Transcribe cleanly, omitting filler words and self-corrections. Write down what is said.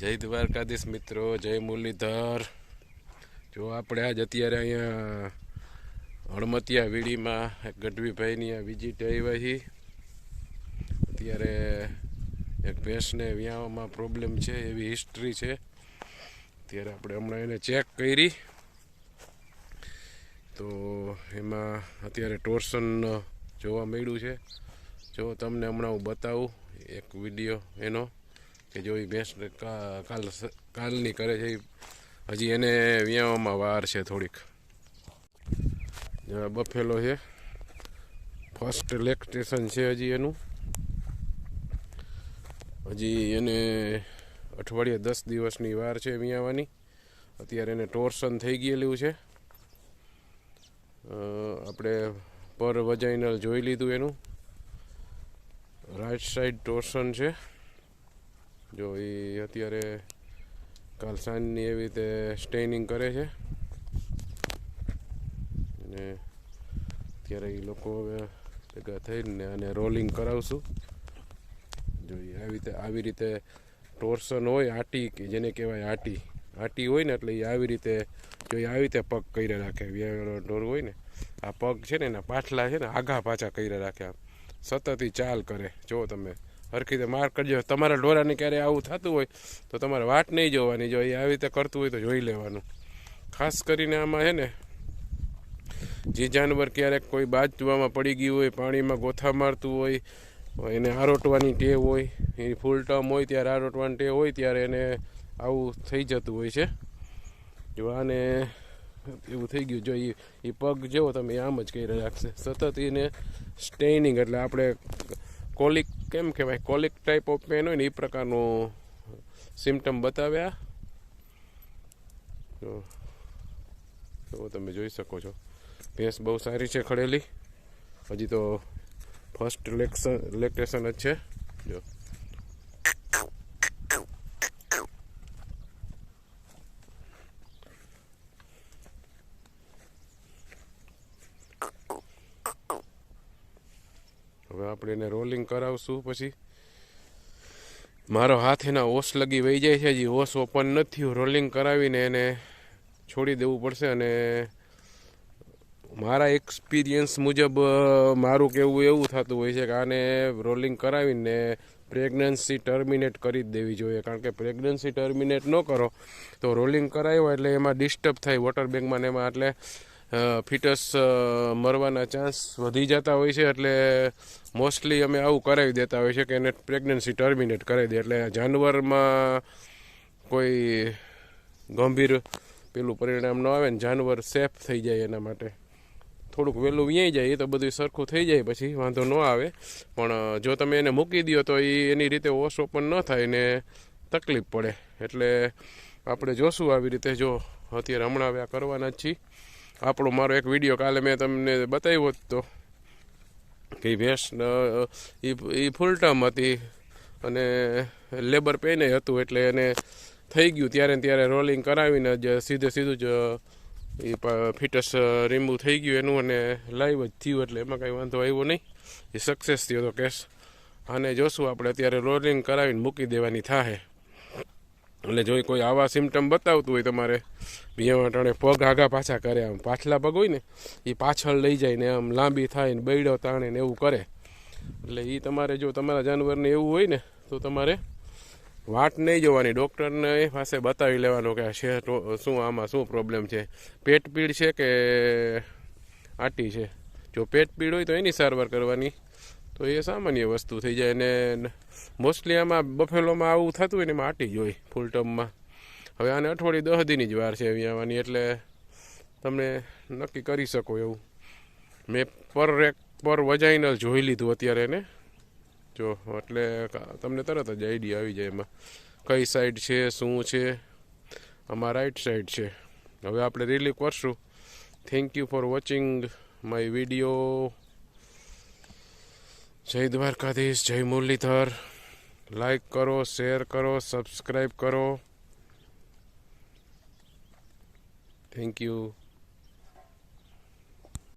જય દ્વારકાધીશ મિત્રો, જય મુરલીધર। જો આપણે આજ અત્યારે અહીંયા હળમતિયા વીડીમાં ગઢવીભાઈની આ વિઝિટ આવ્યા છીએ। અત્યારે એક ભેંસને વ્યાવામાં પ્રોબ્લેમ છે એવી હિસ્ટ્રી છે। અત્યારે આપણે હમણાં એને ચેક કરી તો એમાં અત્યારે ટોર્સન જોવા મળ્યું છે। જો તમને હમણાં હું બતાવું એક વિડીયો એનો કે જો એ ભેંસ કાલની કરે છે, હજી એને વ્યાવામાં વાર છે થોડીક। બફેલો છે, ફર્સ્ટ લેક્ટેશન છે હજી એનું, હજી એને અઠવાડિયે 10 દિવસની વાર છે વ્યાવાની। અત્યારે એને ટોર્સન થઈ ગયેલું છે। આપણે પર વજાઇનલ જોઈ લીધું એનું, રાઈટ સાઈડ ટોર્સન છે। જો એ અત્યારે કાલ સાંજની એવી રીતે સ્ટેનિંગ કરે છે અને અત્યારે એ લોકો હવે ભેગા થઈને આને રોલિંગ કરાવશું। જો આવી રીતે ટોર્સન હોય, આટી કે જેને કહેવાય આટી હોય ને, એટલે એ આવી રીતે જો એ આવી રીતે પગ કર્યા રાખે, વ્યાવેલો ઢોર હોય ને, આ પગ છે ને એના પાછલા છે ને આઘા પાછા કર્યા રાખે, આમ સતત ચાલ કરે। જો તમે હરખી રીતે માર કરજો, તમારા ઢોરાને ક્યારે આવું થતું હોય તો તમારે વાટ નહીં જોવાની, જો એ આવી રીતે કરતું હોય તો જોઈ લેવાનું। ખાસ કરીને આમાં છે ને જે જાનવર ક્યારેક કોઈ બાજવામાં પડી ગયું હોય, પાણીમાં ગોથા મારતું હોય, એને આરોટવાની ટેવ હોય, એ ફૂલ ટર્મ હોય ત્યારે આરોટવાની ટેવ હોય ત્યારે એને આવું થઈ જતું હોય છે। જો આને એવું થઈ ગયું, જો એ પગ જેવો તમે આમ જ કરી રાખશે સતત એને સ્ટેનિંગ, એટલે આપણે કોલિક કેમ કહેવાય, કોલિક ટાઈપ ઓફ પેન હોય ને એ પ્રકારનું સિમ્ટમ બતાવ્યા। તો તમે જોઈ શકો છો ભેંસ બહુ સારી છે ખડેલી, હજી તો ફર્સ્ટ લેક્ટેશન જ છે। જો હવે આપણે એને રોલિંગ કરાવશું। પછી મારો હાથ એના ઓસ લગી વહી જાય છે, હજી ઓસ ઓપન નથી થયું, રોલિંગ કરાવીને એને છોડી દેવું પડશે। અને મારા એક્સપિરિયન્સ મુજબ મારું કહેવું એવું થતું હોય છે કે આને રોલિંગ કરાવીને પ્રેગ્નન્સી ટર્મિનેટ કરી જ દેવી જોઈએ, કારણ કે પ્રેગ્નન્સી ટર્મિનેટ ન કરો તો રોલિંગ કરાવ્યો એટલે એમાં ડિસ્ટર્બ થાય વોટર બેગમાં ને એમાં, એટલે ફિટસ મરવાના ચાન્સ વધી જતા હોય છે। એટલે મોસ્ટલી અમે આવું કરાવી દેતા હોય છે કે એને પ્રેગ્નન્સી ટર્મિનેટ કરી દે, એટલે જાનવરમાં કોઈ ગંભીર પેલું પરિણામ ન આવે ને જાનવર સેફ થઈ જાય। એના માટે થોડુંક વહેલું વ્યાઈ જાય, એ તો બધું સરખું થઈ જાય પછી વાંધો ન આવે, પણ જો તમે એને મૂકી દો તો એની રીતે ઓસ ઓપન ન થાય ને તકલીફ પડે। એટલે આપણે જોશું આવી રીતે, જો અત્યારે હમણાં હવે આ કરવાના જ છીએ। આપણો મારો એક વિડીયો કાલે મેં તમને બતાવ્યો હતો કે ભેંસ એ ફૂલ ટર્મ હતી અને લેબર પેને હતું, એટલે એને થઈ ગયું ત્યારે રોલિંગ કરાવીને જ સીધું જ એ ફિટસ રિમૂવ થઈ ગયું એનું અને લાઈવ જ થયું, એટલે એમાં કાંઈ વાંધો આવ્યો નહીં, એ સક્સેસ થયો હતો કેસ। આને જોશું આપણે અત્યારે રોલિંગ કરાવીને મૂકી દેવાની થાય। એટલે જો કોઈ આવા સિમ્ટમ બતાવતું હોય તમારે બીજા ટાણે પગ આગા પાછા કરે, આમ પાછલા પગ હોય ને એ પાછળ લઈ જાય ને આમ લાંબી થાય ને બૈડો તાણે ને એવું કરે, એટલે એ તમારે જો તમારા જાનવરને એવું હોય ને તો તમારે વાટ નહીં જોવાની, ડૉક્ટરને પાસે બતાવી લેવાનું કે છે શું આમાં શું પ્રોબ્લેમ છે, પેટ પીડ છે કે આટી છે। જો પેટ પીડ હોય તો એની સારવાર કરવાની, તો એ સામાન્ય વસ્તુ થઈ જાય। અને મોસ્ટલી આમાં બફેલોમાં આવું થતું હોય ને એમાં આટી જ હોય ફૂલ ટર્મમાં। હવે આને અઠવાડિયે 10 દીની જ વાર છે વ્યાવાની, એટલે તમે નક્કી કરી શકો એવું। મેં પર વજાઇનલ જોઈ લીધું અત્યારે એને, જો એટલે તમને તરત જ આઈડિયા આવી જાય એમાં કઈ સાઈડ છે શું છે। આમાં રાઈટ સાઈડ છે। હવે આપણે રિલીવ કરશું। Thank you for watching my video. જય દ્વારકાધીશ, જય મુરલીધર। લાઈક કરો, શેર કરો, સબસ્ક્રાઈબ કરો। Thank you.